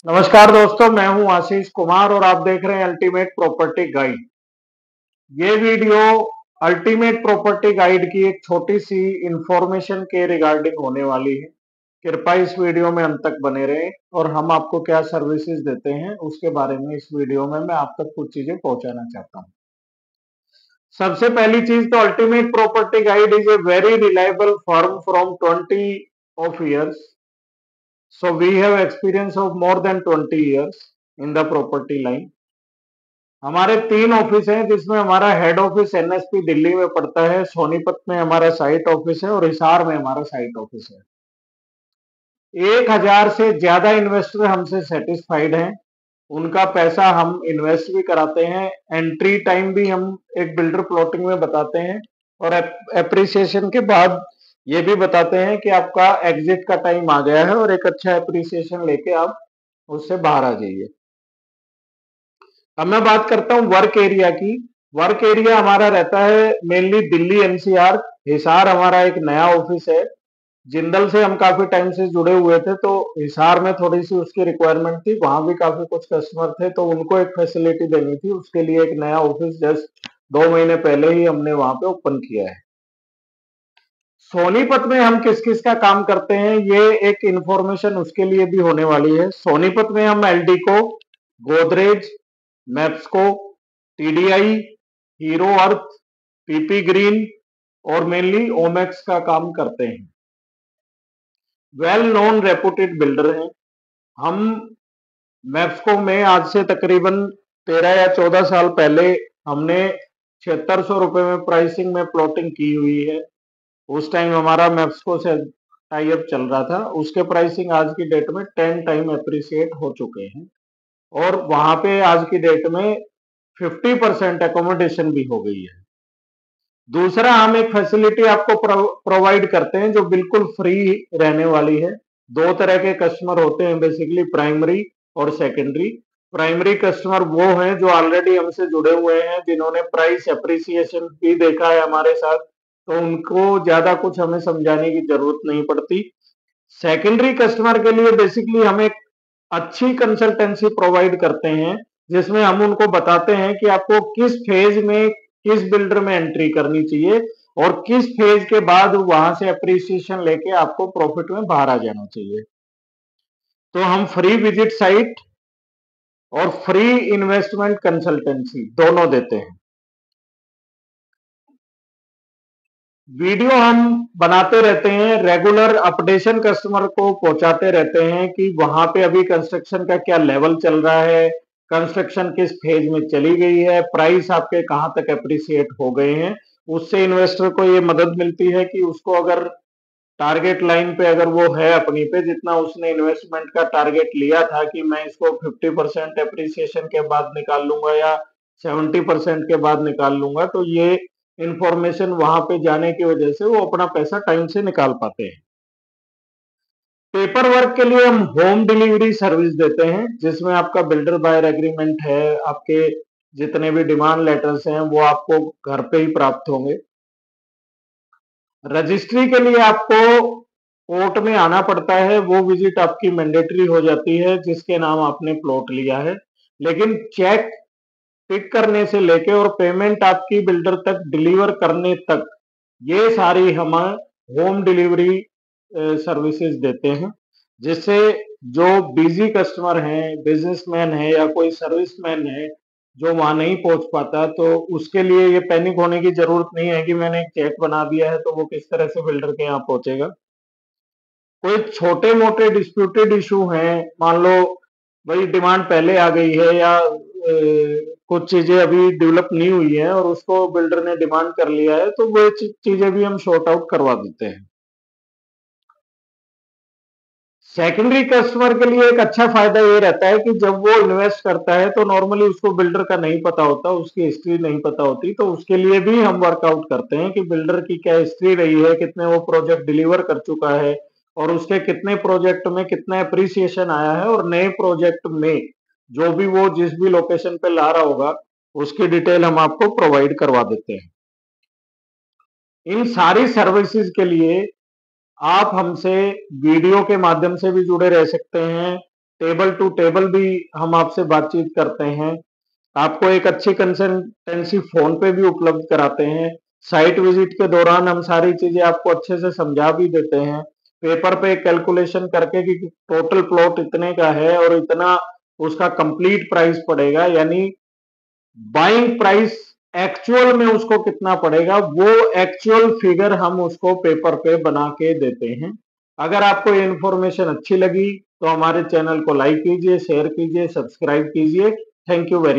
नमस्कार दोस्तों, मैं हूं आशीष कुमार और आप देख रहे हैं अल्टीमेट प्रॉपर्टी गाइड। ये वीडियो अल्टीमेट प्रॉपर्टी गाइड की एक छोटी सी इंफॉर्मेशन के रिगार्डिंग होने वाली है। कृपया इस वीडियो में अंत तक बने रहें और हम आपको क्या सर्विसेज देते हैं उसके बारे में इस वीडियो में मैं आप तक कुछ चीजें पहुंचाना चाहता हूं। सबसे पहली चीज तो ultimate property guide is a very reliable firm from 20 of years. So we have experience of more than 20 years in the property line. हमारे 3 ऑफिस हैं जिसमें हमारा हेड ऑफिस एनएसपी दिल्ली में पड़ता है, सोनीपत में हमारा साइट ऑफिस है और हिसार में हमारा साइट ऑफिस है। 1000 से ज्यादा इन्वेस्टर हमसे सेटिस्फाइड हैं। उनका पैसा हम इन्वेस्ट भी कराते हैं। एंट्री टाइम भी हम एक बिल्डर प्लॉटिंग में बताते हैं और एप्रिसिएशन के बाद ये भी बताते हैं कि आपका एग्जिट का टाइम आ गया है और एक अच्छा एप्रिसिएशन लेके आप उससे बाहर आ जाइए। अब मैं बात करता हूं वर्क एरिया की। वर्क एरिया हमारा रहता है मेनली दिल्ली एनसीआर। हिसार हमारा एक नया ऑफिस है। जिंदल से हम काफी टाइम से जुड़े हुए थे तो हिसार में थोड़ी सी उसकी रिक्वायरमेंट थी, वहां भी काफी कुछ कस्टमर थे तो उनको एक फैसिलिटी देनी थी, उसके लिए एक नया ऑफिस जस्ट 2 महीने पहले ही हमने वहां पे ओपन किया है। सोनीपत में हम किस किस का काम करते हैं ये एक इंफॉर्मेशन उसके लिए भी होने वाली है। सोनीपत में हम एलडीको, गोदरेज, मैप्सको, टीडीआई, हीरो अर्थ, पीपी ग्रीन और मेनली ओमेक्स का काम करते हैं। वेल नोन रेपुटेड बिल्डर हैं हम। मैप्सको में आज से तकरीबन 13 या 14 साल पहले हमने 7600 रुपए में प्राइसिंग में प्लॉटिंग की हुई है। उस टाइम हमारा मैप्सको से टाई अप चल रहा था। उसके प्राइसिंग आज की डेट में 10 टाइम अप्रिशिएट हो चुके हैं और वहां पे आज की डेट में 50% एकोमोडेशन भी हो गई है। दूसरा, हम एक फैसिलिटी आपको प्रोवाइड करते हैं जो बिल्कुल फ्री रहने वाली है। 2 तरह के कस्टमर होते हैं बेसिकली, प्राइमरी और सेकेंडरी। प्राइमरी कस्टमर वो हैं जो ऑलरेडी हमसे जुड़े हुए हैं, जिन्होंने प्राइस एप्रिसिएशन भी देखा है हमारे साथ, तो उनको ज्यादा कुछ हमें समझाने की जरूरत नहीं पड़ती। सेकेंडरी कस्टमर के लिए बेसिकली हम एक अच्छी कंसल्टेंसी प्रोवाइड करते हैं जिसमें हम उनको बताते हैं कि आपको किस फेज में किस बिल्डर में एंट्री करनी चाहिए और किस फेज के बाद वहां से अप्रिसिएशन लेके आपको प्रॉफिट में बाहर आ जाना चाहिए। तो हम फ्री विजिट साइट और फ्री इन्वेस्टमेंट कंसल्टेंसी दोनों देते हैं। वीडियो हम बनाते रहते हैं, रेगुलर अपडेशन कस्टमर को पहुंचाते रहते हैं कि वहां पे अभी कंस्ट्रक्शन का क्या लेवल चल रहा है, कंस्ट्रक्शन किस फेज में चली गई है, प्राइस आपके कहां तक अप्रिशिएट हो गए हैं। उससे इन्वेस्टर को ये मदद मिलती है कि उसको अगर टारगेट लाइन पे अगर वो है अपनी पे, जितना उसने इन्वेस्टमेंट का टारगेट लिया था कि मैं इसको 50% अप्रिसिएशन के बाद निकाल लूंगा या 70% के बाद निकाल लूंगा, तो ये इंफॉर्मेशन वहां पे जाने की वजह से वो अपना पैसा टाइम से निकाल पाते हैं। पेपर वर्क के लिए हम होम डिलीवरी सर्विस देते हैं जिसमें आपका बिल्डर बायर एग्रीमेंट है, आपके जितने भी डिमांड लेटर्स हैं वो आपको घर पे ही प्राप्त होंगे। रजिस्ट्री के लिए आपको कोर्ट में आना पड़ता है, वो विजिट आपकी मैंडेटरी हो जाती है जिसके नाम आपने प्लॉट लिया है। लेकिन चेक पिक करने से लेके और पेमेंट आपकी बिल्डर तक डिलीवर करने तक ये सारी हम होम डिलीवरी सर्विसेज देते हैं, जिससे जो बिजी कस्टमर हैं, बिजनेसमैन है या कोई सर्विसमैन है जो वहां नहीं पहुंच पाता, तो उसके लिए ये पैनिक होने की जरूरत नहीं है कि मैंने एक चेक बना दिया है तो वो किस तरह से बिल्डर के यहाँ पहुंचेगा। कोई छोटे मोटे डिस्प्यूटेड इशू हैं, मान लो भाई डिमांड पहले आ गई है या कुछ चीजें अभी डेवलप नहीं हुई है और उसको बिल्डर ने डिमांड कर लिया है, तो वो चीजें भी हम सॉर्ट आउट करवा देते हैं। सेकेंडरी कस्टमर के लिए एक अच्छा फायदा ये रहता है कि जब वो इन्वेस्ट करता है तो नॉर्मली उसको बिल्डर का नहीं पता होता, उसकी हिस्ट्री नहीं पता होती, तो उसके लिए भी हम वर्कआउट करते हैं कि बिल्डर की क्या हिस्ट्री रही है, कितने वो प्रोजेक्ट डिलीवर कर चुका है और उसके कितने प्रोजेक्ट में कितना अप्रिसिएशन आया है, और नए प्रोजेक्ट में जो भी वो जिस भी लोकेशन पे ला रहा होगा उसकी डिटेल हम आपको प्रोवाइड करवा देते हैं। इन सारी सर्विसेज के लिए आप हमसे वीडियो के माध्यम से भी जुड़े रह सकते हैं, टेबल टू टेबल भी हम आपसे बातचीत करते हैं। आपको एक अच्छी कंसल्टेंसी फोन पे भी उपलब्ध कराते हैं। साइट विजिट के दौरान हम सारी चीजें आपको अच्छे से समझा भी देते हैं, पेपर पे कैलकुलेशन करके कि टोटल प्लॉट इतने का है और इतना उसका कंप्लीट प्राइस पड़ेगा, यानी बाइंग प्राइस एक्चुअल में उसको कितना पड़ेगा, वो एक्चुअल फिगर हम उसको पेपर पे बना के देते हैं। अगर आपको ये इंफॉर्मेशन अच्छी लगी तो हमारे चैनल को लाइक कीजिए, शेयर कीजिए, सब्सक्राइब कीजिए। Thank you very